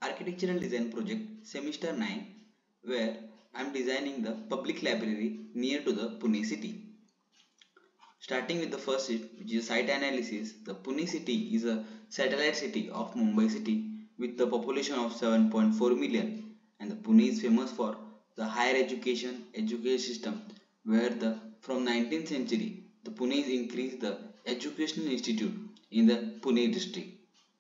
architectural design project semester 9, where I am designing the public library near to the Pune city. Starting with the first sheet, which is site analysis. The Pune city is a satellite city of Mumbai city with the population of 7.4 million, and the Pune is famous for the higher education system, where the from 19th century the Pune is increased the educational institute in the Pune district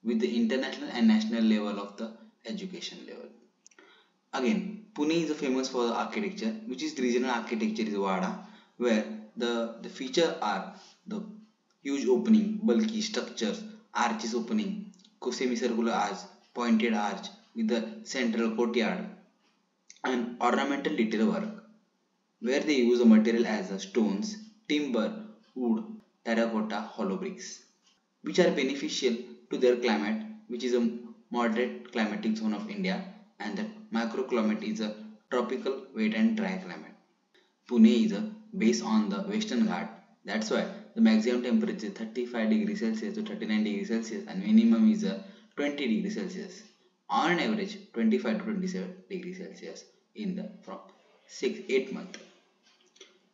with the international and national level of the education level. Again, Pune is famous for the architecture, which is the regional architecture is Wada, where the feature are the huge opening, bulky structures, arches opening, semicircular arch, pointed arch with the central courtyard, and ornamental detail work, where they use the material as stones, timber, wood, terracotta, hollow bricks, which are beneficial to their climate, which is a moderate climatic zone of India, and the microclimate is a tropical wet and dry climate. Pune is based on the Western Ghat. That's why the maximum temperature is 35 degrees Celsius to 39 degrees Celsius and minimum is 20 degrees Celsius. On an average 25 to 27 degrees Celsius in the from 8 months.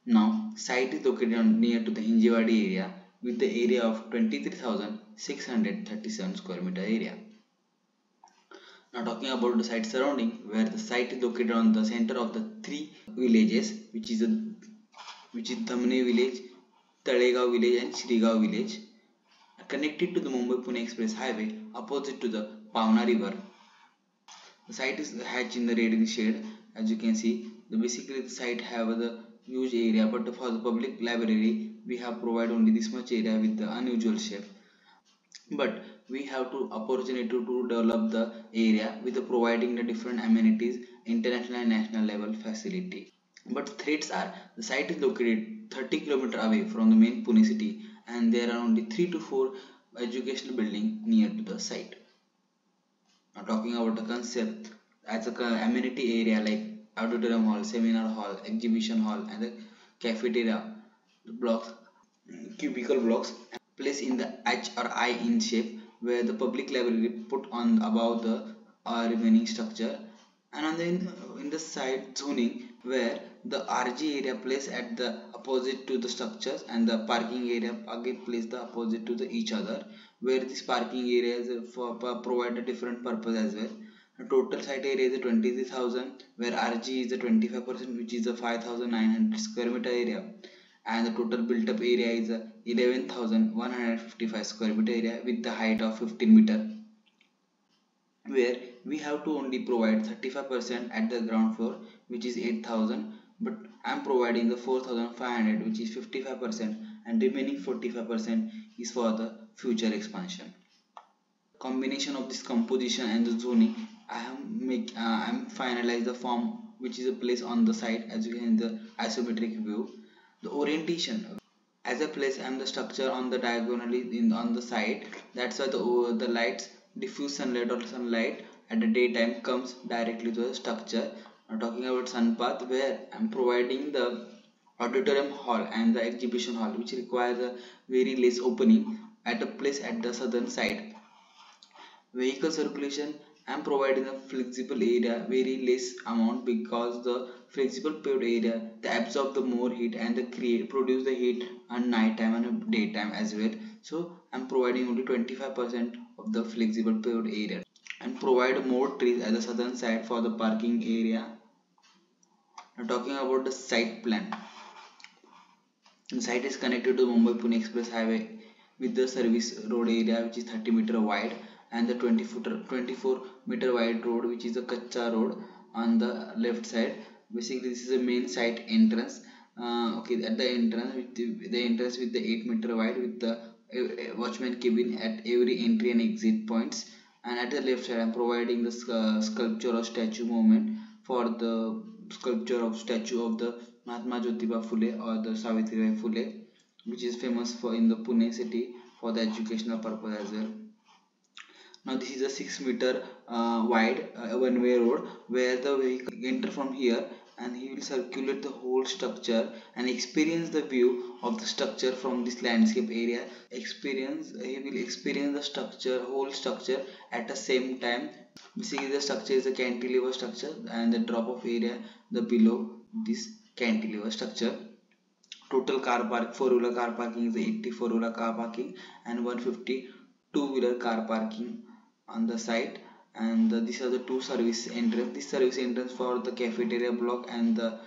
Now site is located near to the Hinjewadi area with the area of 23,637 square meter area. Now talking about the site surrounding, where the site is located on the center of the three villages, which is Dhamne village, Talegaon village and Shrigaon village, connected to the Mumbai-Pune Express Highway opposite to the Pavna River. The site is hatched in the red shade. As you can see, basically the site have the huge area, but for the public library we have provided only this much area with the unusual shape. But we have to opportunity to develop the area with the providing the different amenities, international and national level facility. But threats are the site is located 30 km away from the main Pune city, and there are only 3 to 4 educational buildings near to the site. Now talking about the concept, as a amenity area like auditorium hall, seminar hall, exhibition hall and the cafeteria blocks, cubicle blocks placed in the H or I in shape, where the public library put on above the remaining structure, and on the in the side zoning, where the RG area placed at the opposite to the structures and the parking area again placed the opposite to the each other, where this parking area is for provide a different purpose as well. The total site area is 23,000, where RG is the 25%, which is the 5,900 square meter area, and the total built up area is 11,155 square meter area with the height of 15 meter, where we have to only provide 35% at the ground floor, which is 8,000, but I am providing the 4,500, which is 55%, and remaining 45% is for the future expansion. Combination of this composition and the zoning, I am finalize the form which is a place on the site, as you can in the isometric view. The orientation, as a place and the structure on the diagonally on the side, that's why the lights, diffuse sunlight or sunlight at the daytime comes directly to the structure. Now talking about sun path, where I am providing the auditorium hall and the exhibition hall, which requires a very less opening at a place at the southern side. Vehicle circulation, I am providing a flexible area, very less amount, because the flexible paved area they absorb the more heat and they produce the heat on night time and daytime as well. So I am providing only 25% of the flexible paved area, and provide more trees at the southern side for the parking area. Now talking about the site plan, the site is connected to the Mumbai-Pune Express Highway with the service road area, which is 30 meter wide, and the 24 meter wide road, which is a Kacha road on the left side. Basically this is the main site entrance. At the entrance with the 8 meter wide with the watchman cabin at every entry and exit points, and at the left side I am providing the sculpture or statue movement for the sculpture of statue of the Mahatma Jyotiba Phule or the Savitribai Phule, which is famous for in the Pune city for the educational purpose as well. Now this is a 6 meter wide one-way road, where the vehicle enter from here and he will circulate the whole structure and experience the view of the structure from this landscape area. He will experience the structure, whole structure at the same time. Basically the structure is a cantilever structure and the drop of area the below this cantilever structure. Total car park, four-wheeler car parking is 80 four-wheeler car parking and 150 two-wheeler car parking on the site. And these are the two service entrance. This service entrance for the cafeteria block and the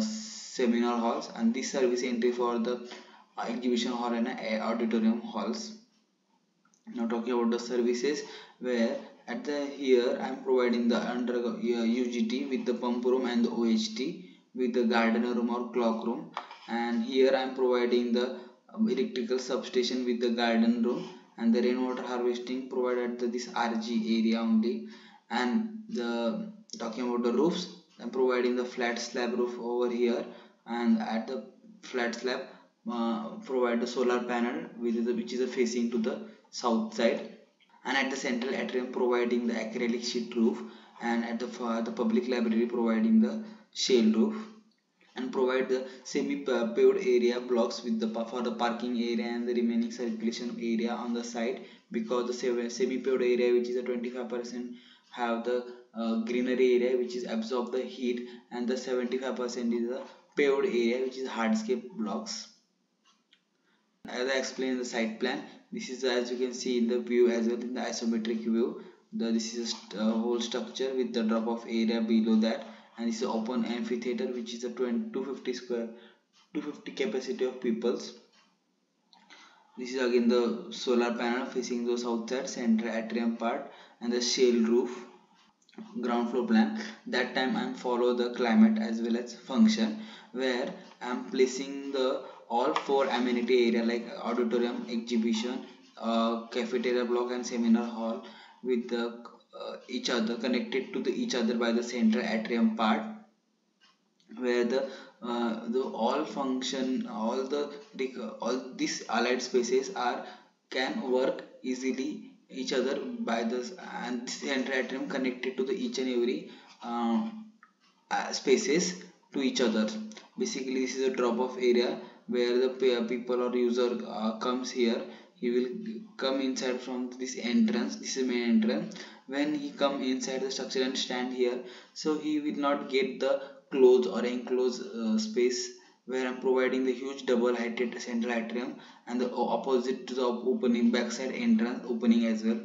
seminar halls, and this service entry for the exhibition hall and auditorium halls. Now talking about the services, where at the here I am providing the under UGT with the pump room and the OHT with the garden room or clock room, and here I am providing the electrical substation with the garden room, and the rainwater harvesting provided at this RG area only. And the talking about the roofs, I am providing the flat slab roof over here, and at the flat slab provide the solar panel which is facing to the south side, and at the central atrium providing the acrylic sheet roof, and at the public library providing the shale roof, and provide the semi paved area blocks with the for the parking area and the remaining circulation area on the side, because the semi paved area, which is a 25%, have the greenery area which is absorb the heat, and the 75% is the paved area which is hardscape blocks. As I explained in the site plan, this is as you can see in the view as well in the isometric view. This is a whole structure with the drop of area below that, and this is open amphitheater which is a 250 capacity of peoples. This is again the solar panel facing the south side, center atrium part, and the shale roof. Ground floor plan, that time I am follow the climate as well as function, where I am placing the all four amenity area like auditorium, exhibition, cafeteria block and seminar hall with the each other connected to the each other by the central atrium part, where the all function all these allied spaces are can work easily each other by this, and this central atrium connected to the each and every spaces to each other. Basically this is a drop off area where the people or user comes here. He will come inside from this entrance. This is main entrance. When he come inside the structure and stand here, so he will not get the closed or enclosed space, where I'm providing the huge double heighted central atrium and the opposite to the opening backside entrance opening as well.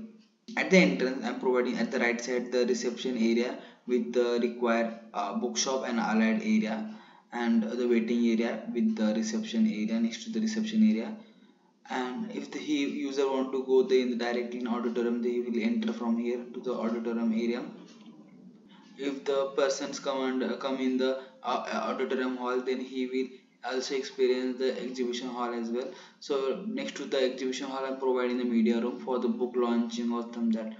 At the entrance I'm providing at the right side the reception area with the required bookshop and allied area, and the waiting area with the reception area next to the reception area. And if the user want to go there in directly in auditorium, they will enter from here to the auditorium area. If the persons come in the auditorium hall, then he will also experience the exhibition hall as well. So next to the exhibition hall I'm providing the media room for the book launching or some that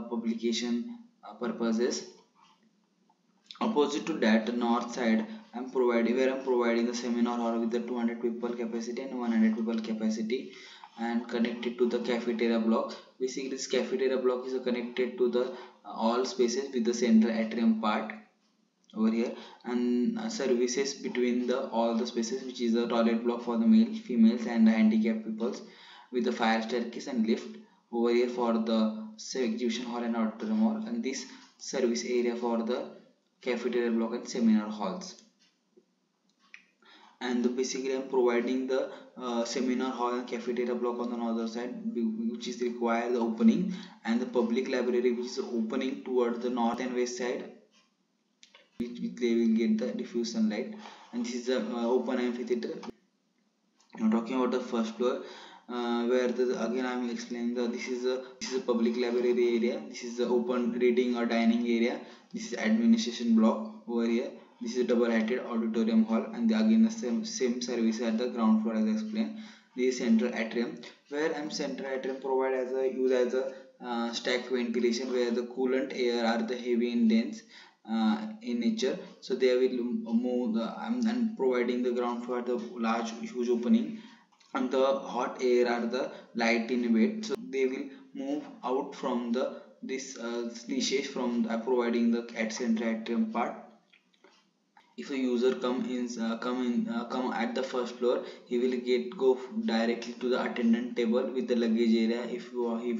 publication purposes. Opposite to that, the north side I'm providing the seminar hall with the 200 people capacity and 100 people capacity, and connected to the cafeteria block. Basically this cafeteria block is connected to the all spaces with the central atrium part over here, and services between the all the spaces, which is the toilet block for the male, females and the handicapped peoples, with the fire staircase and lift over here for the exhibition hall and auditorium hall, and this service area for the cafeteria block and seminar halls. And basically I'm providing the seminar hall and cafeteria block on the northern side, which is require the opening, and the public library which is opening towards the north and west side, which they will get the diffuse sunlight. And this is the open amphitheater. Now talking about the first floor, where again I am explaining this is a public library area. This is the open reading or dining area. This is administration block over here. This is a double heighted auditorium hall, and again the same service at the ground floor as I explained. This is central atrium, where central atrium provide as a use as a stack ventilation, where the coolant air are the heavy and dense in nature, so they will move and providing the ground floor the large huge opening, and the hot air are the light in weight, so they will move out from this niches from providing the at central atrium part. If a user come at the first floor, he will go directly to the attendant table with the luggage area. If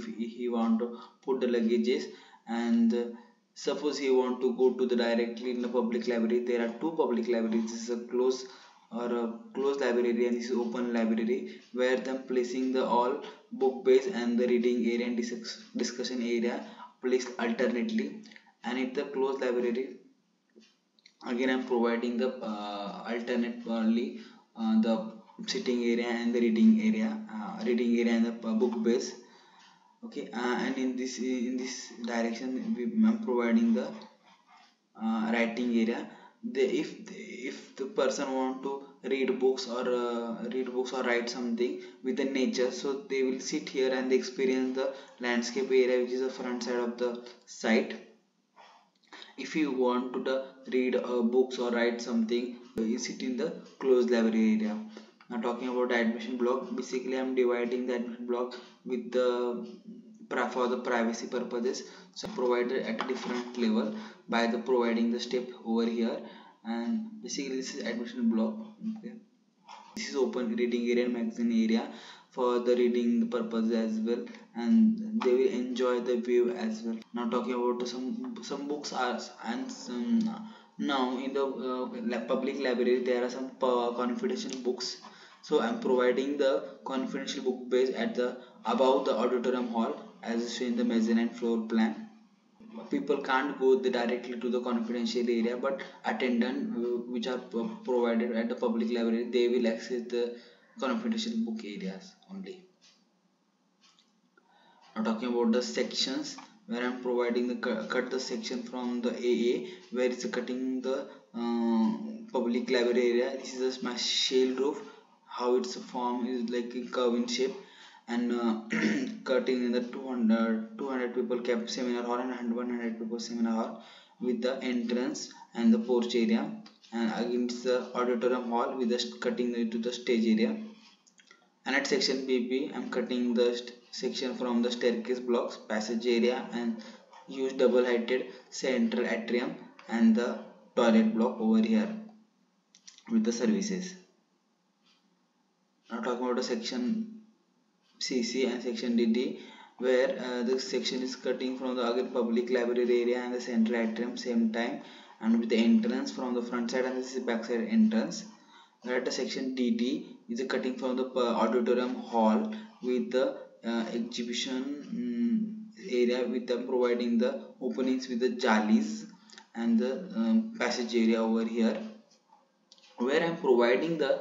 he want to put the luggages, and suppose he want to go to the directly in the public library. There are two public libraries. This is a closed library, and this is open library, where them placing the all book base and the reading area and discussion area placed alternately. And in the closed library, again I'm providing the alternately the sitting area and the reading area and the book base. Okay, and in this direction I'm providing the writing area. If the person want to read books or write something with the nature, so they will sit here and they experience the landscape area, which is the front side of the site. If you want to read books or write something, you sit in the closed library area. Now talking about the admission block, basically I'm dividing the admission block with the for the privacy purposes. So provided at a different level by the providing the step over here. And basically this is admission block. Okay, this is open reading area and magazine area for the reading purpose as well, and they will enjoy the view as well. Now talking about some books are and some, now in the public library there are some confidential books. So I'm providing the confidential book base at the above the auditorium hall as shown in the mezzanine floor plan. People can't go directly to the confidential area, but attendant which are provided at the public library, they will access the confidential book areas only. Now talking about the sections, where I'm providing the cut the section from the AA, where it's cutting the public library area. This is a shale roof, how its form is like a curve in shape, and cutting in the 200 people cap seminar hall and 100 people seminar hall with the entrance and the porch area, and against the auditorium hall with the cutting into the stage area. And at section PP I'm cutting the section from the staircase blocks, passage area, and use double heighted central atrium and the toilet block over here with the services. Now talking about the section CC and section DD, where the section is cutting from the again public library area and the central atrium same time, and with the entrance from the front side, and this is back side entrance. Where the section DD is cutting from the auditorium hall with the exhibition area, with them providing the openings with the jalis and the passage area over here, where I'm providing the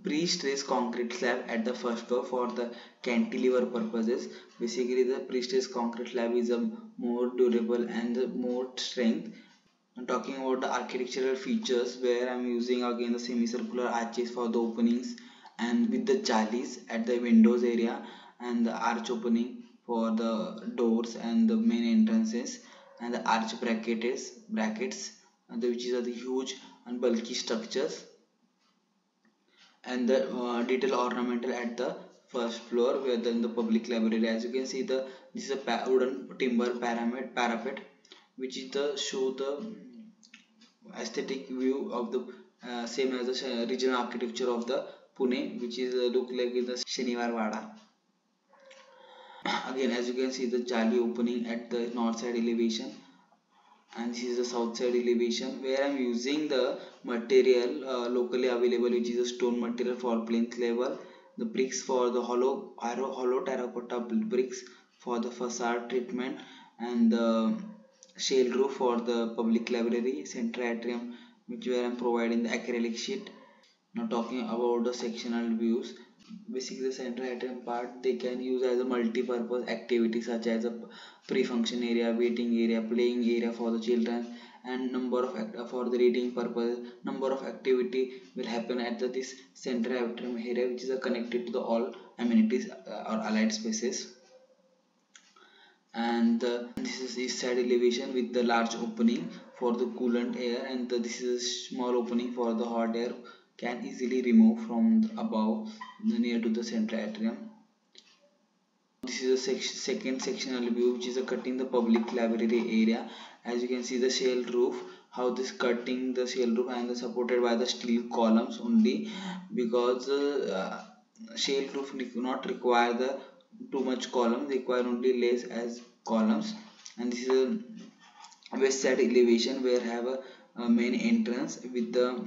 pre-stressed concrete slab at the first floor for the cantilever purposes. Basically the pre-stressed concrete slab is a more durable and more strength. I'm talking about the architectural features, where I'm using again the semicircular arches for the openings, and with the jalis at the windows area, and the arch opening for the doors and the main entrances, and the arch brackets which is the huge and bulky structures, and the detail ornamental at the first floor, where then the public library. As you can see, this is a wooden timber parapet, which is the show the aesthetic view of the same as the regional architecture of the Pune, which is look like in the Shaniwar Wada. Again, as you can see, the jali opening at the north side elevation, and this is the south side elevation, where I'm using the material locally available, which is a stone material for plinth level, the bricks for the hollow terracotta bricks for the facade treatment, and the shale roof for the public library central atrium, which where I'm providing the acrylic sheet. Now talking about the sectional views, basically the central atrium part they can use as a multi-purpose activity, such as a pre-function area, waiting area, playing area for the children, and number of for the reading purpose. Number of activity will happen at this central atrium area, which is connected to the all amenities or allied spaces. And this is east side elevation with the large opening for the coolant air, and this is a small opening for the hot air, can easily remove from the above near to the central atrium. This is a second sectional view, which is cutting the public library area. As you can see, the shale roof how this cutting the shale roof and supported by the steel columns only, because shale roof not require the too much column, they require only less as columns. And this is a west side elevation where have a main entrance with the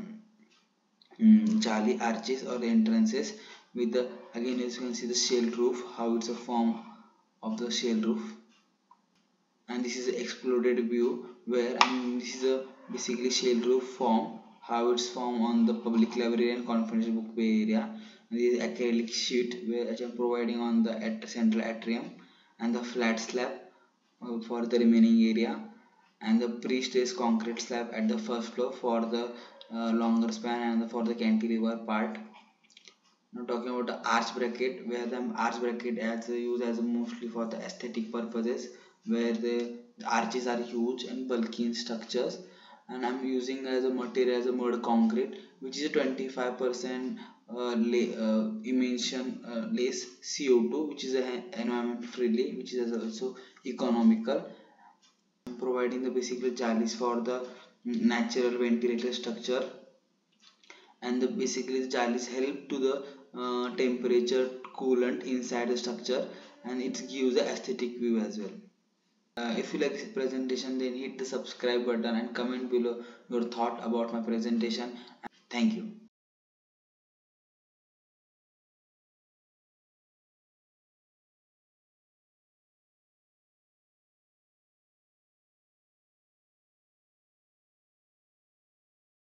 jali arches or entrances with the, again as you can see, the shale roof, how it's a form of the shale roof. And this is an exploded view where, and this is a basically shale roof form, how it's formed on the public library and conference book area. And this is acrylic sheet where I'm providing on the central atrium, and the flat slab for the remaining area, and the pre-stressed concrete slab at the first floor for the longer span and for the cantilever part. Now talking about the arch bracket, where the arch bracket as used as mostly for the aesthetic purposes, where the arches are huge and bulky in structures, and I'm using as a material as a mud concrete, which is a 25% emission less CO2, which is a environment friendly, which is also economical. I'm providing the basically jalis for the natural ventilator structure, and basically the jalis help to the temperature coolant inside the structure, and it gives the aesthetic view as well. If you like this presentation, then hit the subscribe button and comment below your thought about my presentation. Thank you.